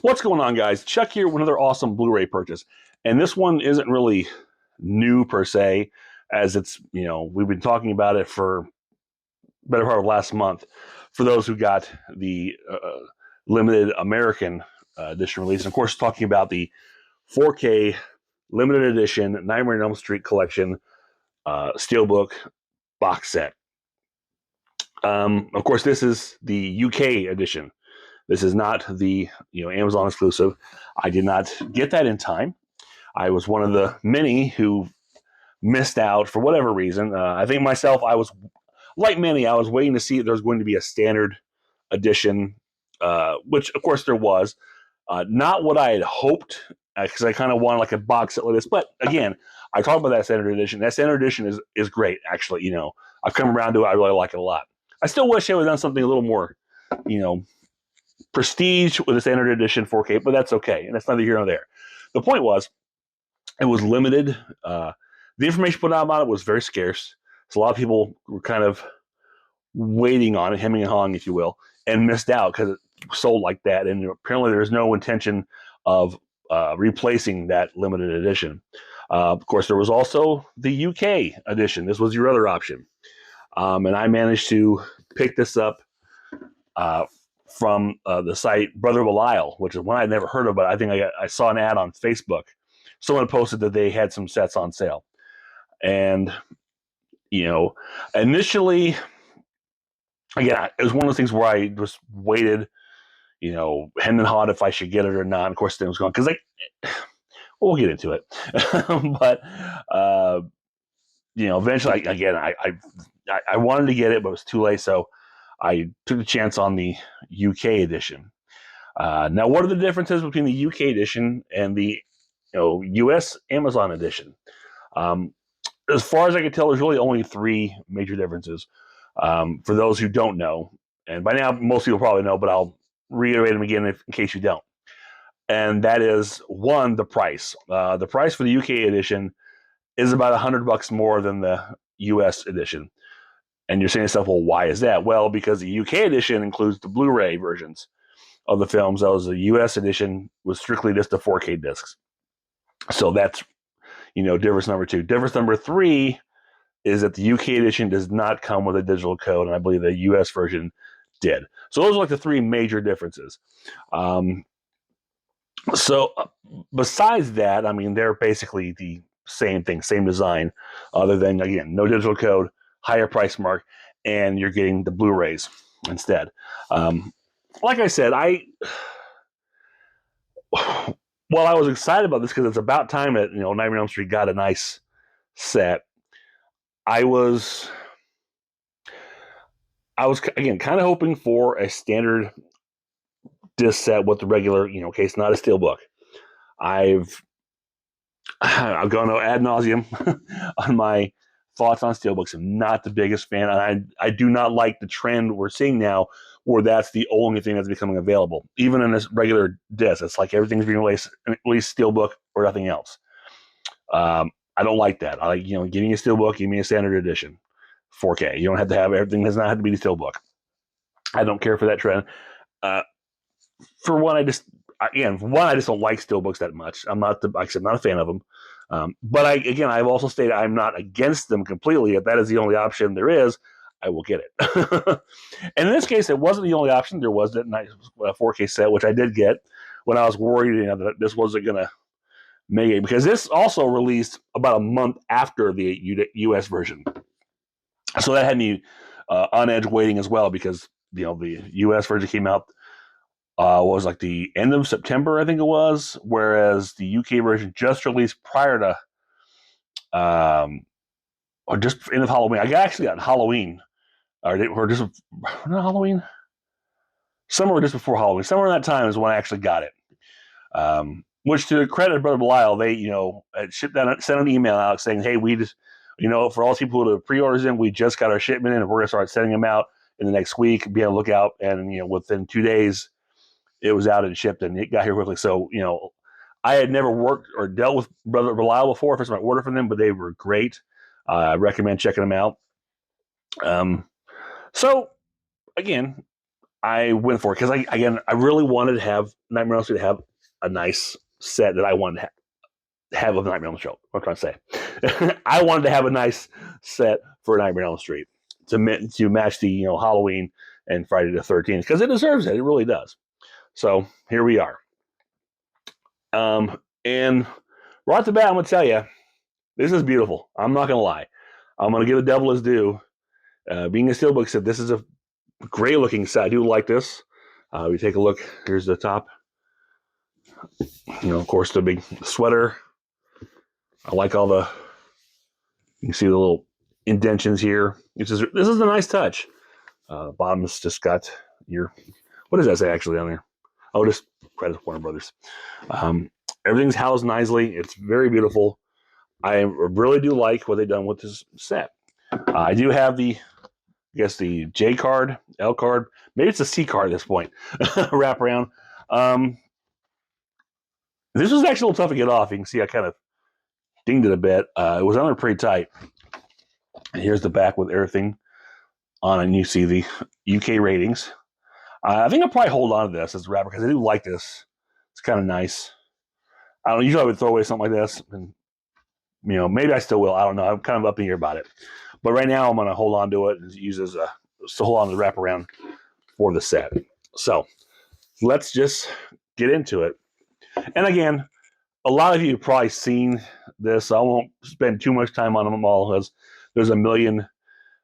What's going on, guys? Chuck here with another awesome Blu-ray purchase. And this one isn't really new per se, as it's, we've been talking about it for better part of last month for those who got the limited American edition release. And of course, talking about the 4K limited edition Nightmare on Elm Street collection Steelbook box set. Of course, this is the UK edition. This is not the Amazon exclusive. I did not get that in time. I was one of the many who missed out for whatever reason. I think myself, I was like many. I was waiting to see if there was going to be a standard edition, which of course there was. Not what I had hoped, because I kind of wanted like a box set like this. But again, I talked about that standard edition. That standard edition is great, actually. I've come around to it. I really like it a lot. I still wish I would have done something a little more, prestige with a standard edition 4K, but that's okay, and that's neither here nor there. The point was, it was limited. The information put out about it was very scarce, so a lot of people were kind of waiting on it, hemming and hawing, if you will, and missed out because it sold like that. And apparently, there's no intention of replacing that limited edition. Of course, there was also the UK edition. This was your other option, and I managed to pick this up from the site Brother Belial, which is one I'd never heard of, but I think I saw an ad on Facebook. Someone posted that they had some sets on sale. And, initially, again, it was one of those things where I just waited, hem and hawed if I should get it or not. Of course, things was going, because we'll get into it. But, eventually, again, I wanted to get it, but it was too late. So I took a chance on the UK edition. Now, what are the differences between the UK edition and the US Amazon edition? As far as I can tell, there's really only three major differences. For those who don't know, and by now most people probably know, but I'll reiterate them again in case you don't. And that is, one, the price. The price for the UK edition is about $100 more than the US edition. And you're saying to yourself, well, why is that? Well, because the UK edition includes the Blu-ray versions of the films. That was the US edition was strictly just the 4K discs. So that's, difference number two. Difference number three is that the UK edition does not come with a digital code, and I believe the US version did. So those are like the three major differences. Besides that, I mean, they're basically the same thing, same design, other than, again, no digital code, higher price mark, and you're getting the Blu-rays instead. Like I said, well, I was excited about this because it's about time that Nightmare on Elm Street got a nice set. I was again kind of hoping for a standard disc set with the regular case, not a steelbook. I've gone ad nauseum on my thoughts on steelbooks. I'm not the biggest fan, and I do not like the trend we're seeing now where that's the only thing that's becoming available. Even in this regular disc, it's like everything's being released steelbook or nothing else. I don't like that. I like, give me a steelbook, give me a standard edition, 4K. You don't have to have everything. Does not have to be the steelbook. I don't care for that trend. For one, I just don't like steelbooks that much. I'm not not a fan of them. But I've also stated I'm not against them completely. If that is the only option there is, I will get it. And in this case, it wasn't the only option. There was that nice 4K set, which I did get when I was worried that this wasn't going to make it, because this also released about a month after the US version. So that had me on edge waiting as well, because the US version came out was like the end of September, I think it was, whereas the UK version just released prior to or just end of Halloween. I actually got Halloween, or just not Halloween, somewhere just before Halloween. Somewhere in that time is when I actually got it. Which, to the credit of Brother Belial, they sent an email out saying, "Hey, we just for all people who have pre-orders in, we just got our shipment in, and we're gonna start sending them out in the next week. Be on the lookout." And within 2 days, it was out and shipped, and it got here quickly. So I had never worked or dealt with Brother Belial before. First time I ordered from them, but they were great. I recommend checking them out. So again, I went for it because I really wanted to have Nightmare on Elm Street to have a nice set that I wanted to have of Nightmare on the Show. What I'm trying to say, I wanted to have a nice set for Nightmare on Elm Street to match the Halloween and Friday the 13th because it deserves it. It really does. So here we are. And right off the bat, I'm gonna tell you, this is beautiful. I'm not gonna lie. I'm gonna give the devil his due. Being a Steelbook set, this is a great looking set. I do like this. We take a look. Here's the top. Of course, the big sweater. I like all the. You can see the little indentions here. This is a nice touch. Bottom's just got your. What does that say actually on there? Oh, just credit Warner Brothers. Everything's housed nicely. It's very beautiful. I really do like what they've done with this set. I do have the J card, L card. Maybe it's a C card at this point. Wrap around. This was actually a little tough to get off. You can see I kind of dinged it a bit. It was on there pretty tight. And here's the back with everything on it. And you see the UK ratings. I think I'll probably hold on to this as a wrapper because I do like this. It's kind of nice. I don't know. Usually I would throw away something like this. And, maybe I still will. I don't know. I'm kind of up in here about it. But right now I'm going to hold on to it and use as to hold on to the wraparound for the set. So let's just get into it. And again, a lot of you have probably seen this. I won't spend too much time on them all because there's a million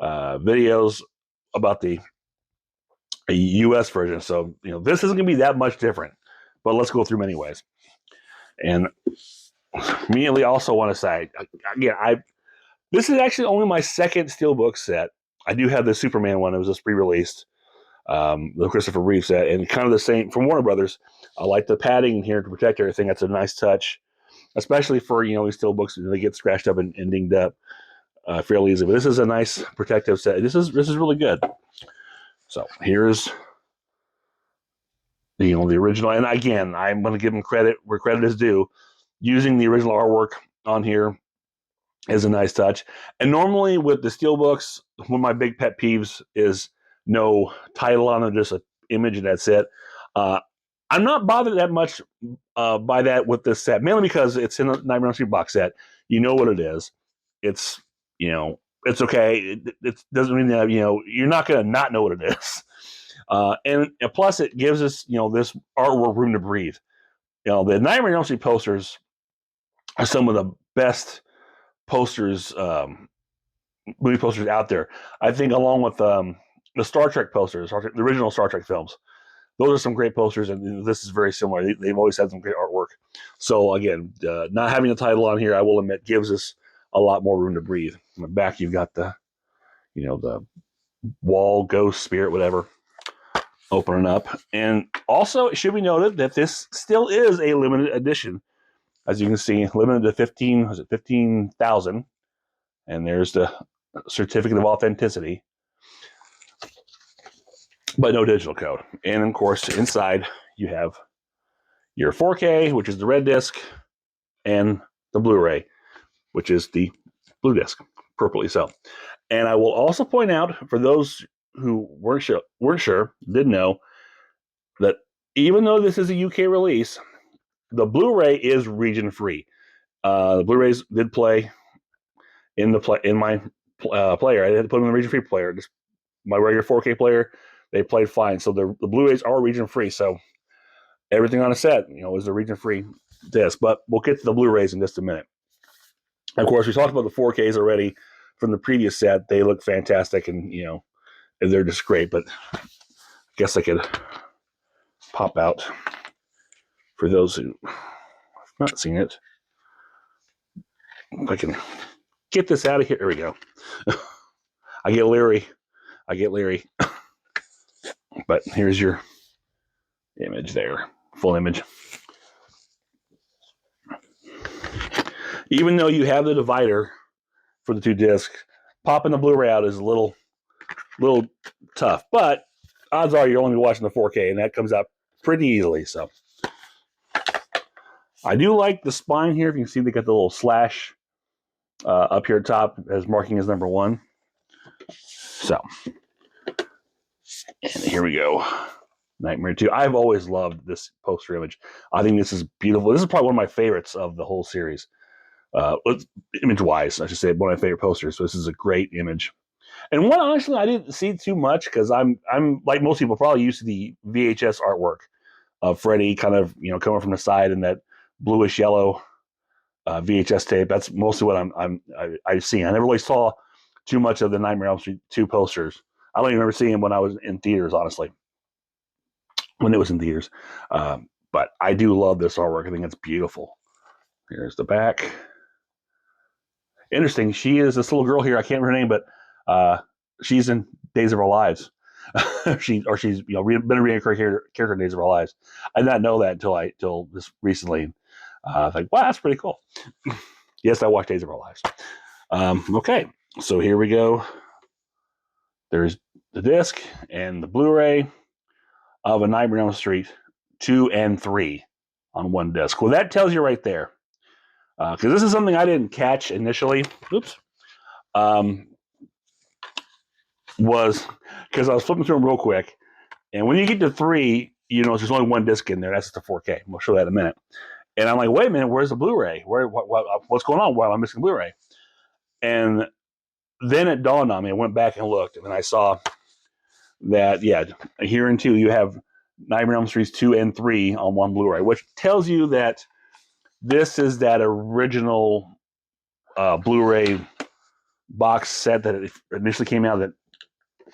videos about the US version. So, this isn't going to be that much different. But let's go through them anyways. And immediately also want to say, again, this is actually only my second Steelbook set. I do have the Superman one. It was just pre-released. The Christopher Reeve set. And kind of the same from Warner Brothers. I like the padding here to protect everything. That's a nice touch. Especially for, these Steelbooks. They get scratched up and dinged up fairly easily. But this is a nice protective set. This is really good. So here's the original. And again, I'm going to give them credit where credit is due. Using the original artwork on here is a nice touch. And normally with the Steelbooks, one of my big pet peeves is no title on them, just an image and that's it. I'm not bothered that much by that with this set, mainly because it's in a Nightmare on Elm Street box set. You know what it is. It's, it's okay. It doesn't mean that, you're not going to not know what it is. And plus it gives us, this artwork room to breathe. The Nightmare on Elm Street posters are some of the best posters, movie posters out there. I think along with the Star Trek posters, the original Star Trek films, those are some great posters, and this is very similar. They've always had some great artwork. So again, not having a title on here, I will admit, gives us a lot more room to breathe. In the back, you've got the, the wall, ghost, spirit, whatever, opening up. And also, it should be noted that this still is a limited edition. As you can see, limited to 15,000. And there's the certificate of authenticity. But no digital code. And of course, inside you have your 4K, which is the red disc, and the Blu-ray, which is the blue disc, appropriately so. And I will also point out, for those who weren't sure, didn't know, that even though this is a UK release, the Blu-ray is region free. The Blu-rays did play in my player. I had to put them in the region free player. Just my regular 4K player, they played fine. So the Blu-rays are region free. So everything on a set, is a region free disc. But we'll get to the Blu-rays in just a minute. Of course, we talked about the 4Ks already from the previous set. They look fantastic, and they're just great. But I guess I could pop out for those who have not seen it. If I can get this out of here. There we go. I get leery. But here's your image there. Full image. Even though you have the divider for the two discs, popping the Blu-ray out is a little tough. But odds are you're only watching the 4K, and that comes out pretty easily. So I do like the spine here. If you can see, they got the little slash up here at top as marking as number 1. So And here we go. Nightmare 2. I've always loved this poster image. I think this is beautiful. This is probably one of my favorites of the whole series. Image-wise, I should say, one of my favorite posters. So this is a great image. And one, honestly, I didn't see too much because I'm like most people, probably used to the VHS artwork of Freddy kind of, coming from the side in that bluish yellow VHS tape. That's mostly what I've seen. I never really saw too much of the Nightmare on Elm Street 2 posters. I don't even remember seeing them when I was in theaters, honestly, when it was in theaters. But I do love this artwork. I think it's beautiful. Here's the back. Interesting. She is this little girl here. I can't remember her name, but she's in Days of Our Lives. she's been a recurring character in Days of Our Lives. I did not know that until this recently. I was like, wow, that's pretty cool. Yes, I watched Days of Our Lives. Okay, so here we go. There's the disc and the Blu-ray of A Nightmare on Elm Street 2 and 3 on one disc. Well, that tells you right there. Because this is something I didn't catch initially. Oops. Was because I was flipping through them real quick. And when you get to 3, there's only one disc in there. That's the 4K. We'll show that in a minute. And I'm like, wait a minute, where's the Blu-ray? What's going on? Why am I missing Blu-ray? And then it dawned on me. I went back and looked, and I saw that, here in 2, you have Nightmare on Elm Street 2 and 3 on one Blu-ray, which tells you that this is that original Blu-ray box set that it initially came out that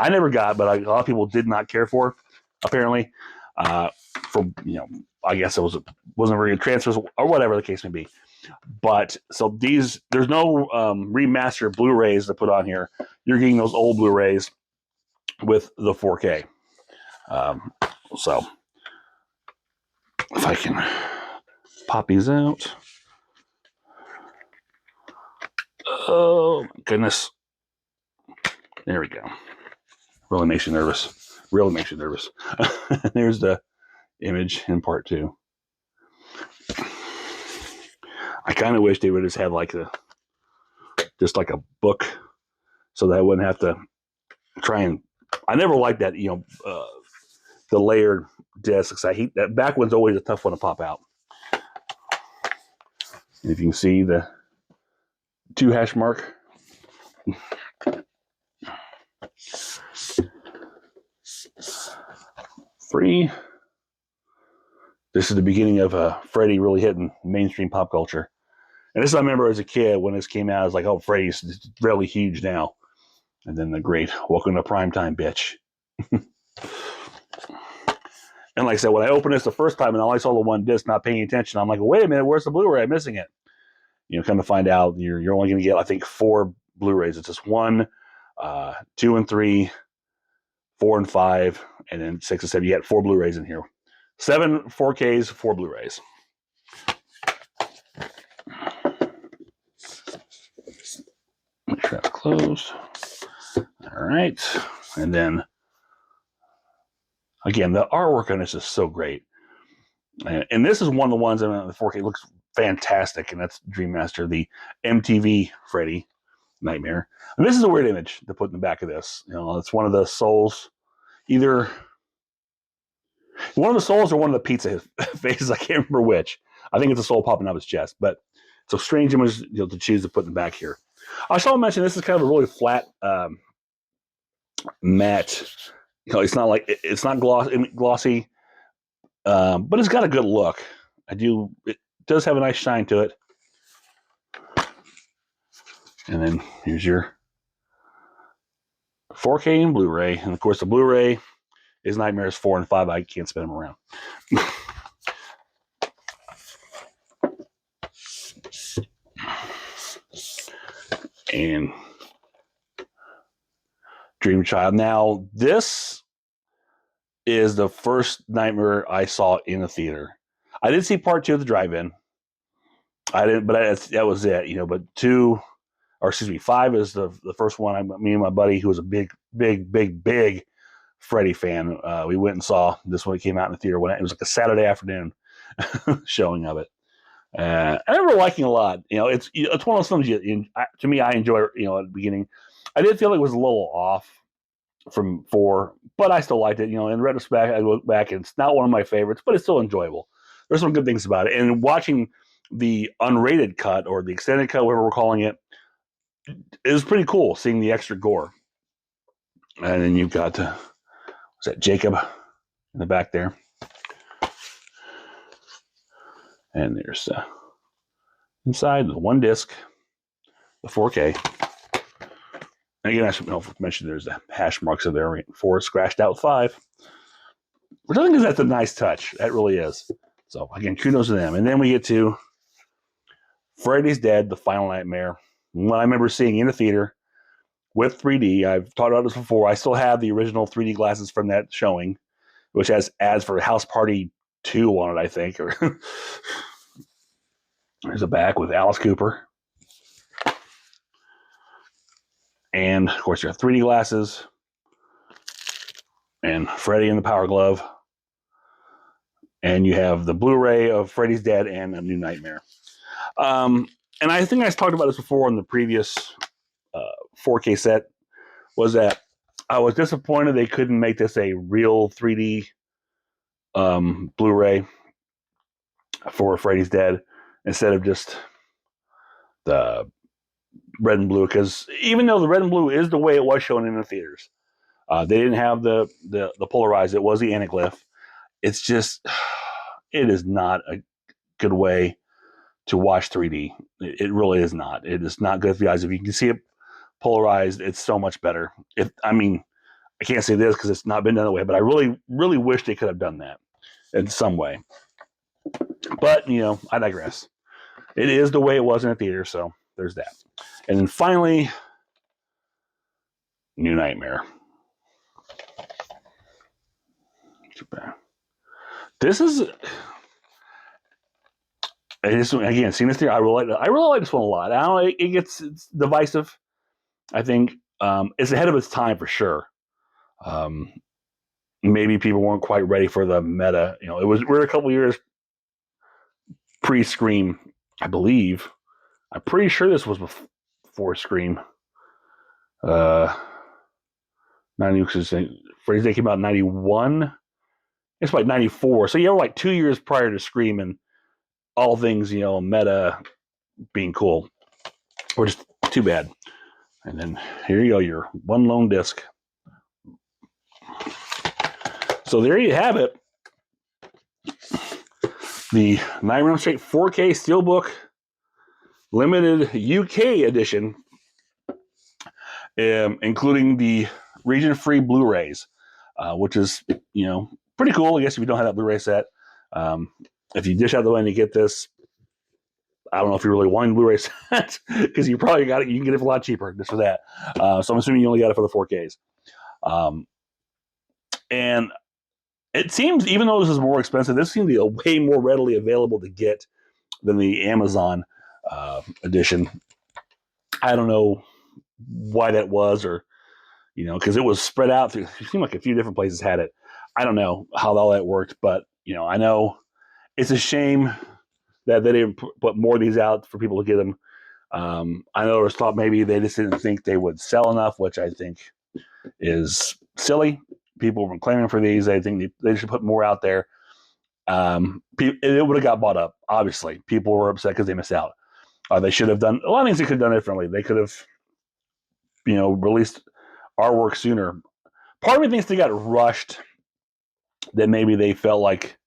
I never got, but a lot of people did not care for, apparently. I guess it wasn't very good transfers or whatever the case may be. But so there's no remastered Blu-rays to put on here. You're getting those old Blu-rays with the 4K. So if I can pop these out. Oh my goodness. There we go. Really makes you nervous. There's the image in part 2. I kind of wish they would just have like a book so that I wouldn't have to try and. I never liked that, the layered discs. I hate that back one's always a tough one to pop out. And if you can see the 2 hash mark. Three. This is the beginning of Freddy really hitting mainstream pop culture. And this I remember as a kid when this came out, I was like, oh, Freddy's really huge now. And then the great welcome to primetime, bitch. And like I said, when I opened this the first time and I only saw the one disc, not paying attention, I'm like, wait a minute, where's the Blu-ray? I'm missing it. Come to find out, you're only going to get, I think, 4 Blu-rays. It's just 1, 2 and 3, 4 and 5, and then 6 and 7. You get 4 Blu-rays in here. 7 4Ks, 4 Blu-rays. Make sure that's closed. All right. And then, again, the artwork on this is so great. And this is one of the ones, the 4K looks fantastic, and that's Dream Master, the MTV Freddy Nightmare. And this is a weird image to put in the back of this. It's one of the souls, either one of the souls or one of the pizza faces. I can't remember which. I think it's a soul popping out of his chest, but it's a strange image to choose to put in the back here. I should mention this is kind of a really flat matte. It's not glossy, but it's got a good look. It does have a nice shine to it. And then here's your 4K and Blu-ray. And of course, the Blu-ray is Nightmares 4 and 5. I can't spin them around. And Dream Child. Now, this is the first Nightmare I saw in the theater. I did see part 2 of the drive-in. I didn't, but that was it. But 5 is the first one. Me and my buddy, who was a big Freddy fan, we went and saw this when it came out in the theater. It was like a Saturday afternoon showing of it. I remember liking it a lot. It's one of those films. To me, I enjoy it. At the beginning, I did feel it was a little off from 4, but I still liked it. In retrospect, I look back and it's not one of my favorites, but it's still enjoyable. There's some good things about it. And watching the unrated cut or the extended cut, whatever we're calling it, is pretty cool seeing the extra gore. And then you've got, was that Jacob in the back there? And there's inside the one disc, the 4K. And again, I should mention there's the hash marks of there. 4 scratched out 5. Which I think that's a nice touch. That really is. So again, kudos to them. And then we get to Freddy's Dead, The Final Nightmare. What I remember seeing in the theater with 3D. I've talked about this before. I still have the original 3D glasses from that showing, which has ads for House Party 2 on it, I think. There's a back with Alice Cooper. And, of course, you have 3D glasses. And Freddy in the Power Glove. And you have the Blu-ray of Freddy's Dead and A New Nightmare. And I think I talked about this before on the previous 4K set, was that I was disappointed they couldn't make this a real 3D Blu-ray for Freddy's Dead instead of just the red and blue, because even though the red and blue is the way it was shown in the theaters, they didn't have the polarized. It was the anaglyph. It's just, it is not a good way to watch 3D. It really is not. It is not good for the eyes. If you can see it polarized, it's so much better. I can't say this because it's not been done that way, but I really, really wish they could have done that in some way. But, I digress. It is the way it was in the theater, so there's that. And then finally, New Nightmare. This is, again, seeing this theater, I really like this one a lot. I don't know, it's divisive. I think it's ahead of its time for sure. Maybe people weren't quite ready for the meta. We're a couple years pre-Scream, I believe. I'm pretty sure this was before Scream. 90, Freddy's Day came out in 91. It's like 94. So you have like 2 years prior to Scream, and all things, meta being cool. Or just too bad. And then here you go, your one lone disc. So there you have it. The Nightmare on Elm Street 4K Steelbook limited UK edition, including the region-free Blu-rays, which is, pretty cool, I guess, if you don't have that Blu-ray set. If you dish out the way to get this, I don't know if you really want a Blu-ray set, because you probably got it. You can get it for a lot cheaper just for that. So I'm assuming you only got it for the 4Ks. And it seems, even though this is more expensive, this seems to be way more readily available to get than the Amazon edition. I don't know why that was, or, because it was spread out through, it seemed like a few different places had it. I don't know how all that worked, but, I know it's a shame that they didn't put more of these out for people to get them. I know it was thought maybe they just didn't think they would sell enough, which I think is silly. People were claiming for these. I think they should put more out there. It would have got bought up, obviously. People were upset because they missed out. They should have done a lot of things they could have done differently. They could have, released artwork sooner. Part of me thinks they got rushed, that maybe they felt like,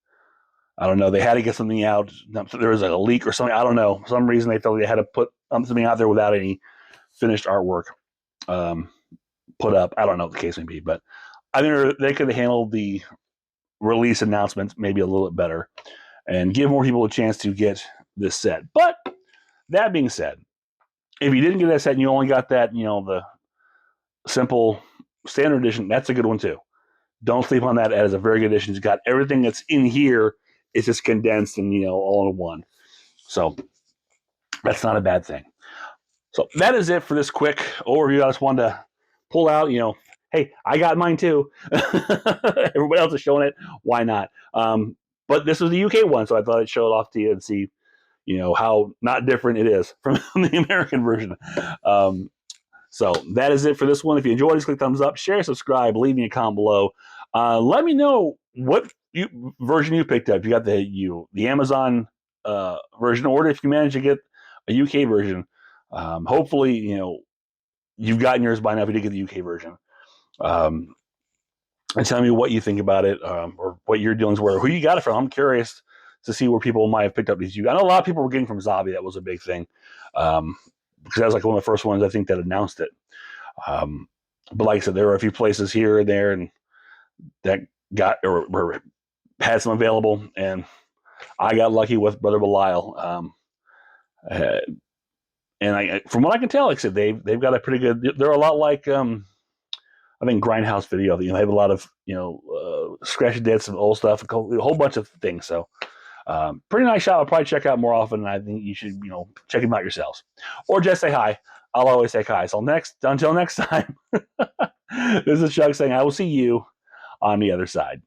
I don't know, they had to get something out. There was a leak or something. I don't know. For some reason, they felt they had to put something out there without any finished artwork put up. I don't know what the case may be, but I think they could have handled the release announcements maybe a little bit better and give more people a chance to get this set. But that being said, if you didn't get that set and you only got that, the simple standard edition, that's a good one too. Don't sleep on that as a very good edition. It's got everything that's in here. It's just condensed and, all in one. So that's not a bad thing. So that is it for this quick overview. I just wanted to pull out, hey, I got mine too. Everybody else is showing it. Why not? But this was the UK one, so I thought I'd show it off to you and see, how not different it is from the American version. So that is it for this one. If you enjoyed this, click thumbs up, share, subscribe, leave me a comment below. Let me know what version you picked up. You got the Amazon version, or if you managed to get a UK version. Hopefully, you've gotten yours by now if you did get the UK version. And tell me what you think about it, or what your dealings were, who you got it from. I'm curious to see where people might have picked up these. I know a lot of people were getting from Zabi. That was a big thing, because that was like one of the first ones I think that announced it. But like I said, there were a few places here and there, and that got or had some available, and I got lucky with Brother Belial. And from what I can tell, like I said, they've got a pretty good. They're a lot like I think Grindhouse Video. They have a lot of scratch and dents and old stuff, a whole bunch of things. So pretty nice shop. I'll probably check out more often. And I think you should check them out yourselves, or just say hi. I'll always say hi. So until next time, this is Chuck saying I will see you on the other side.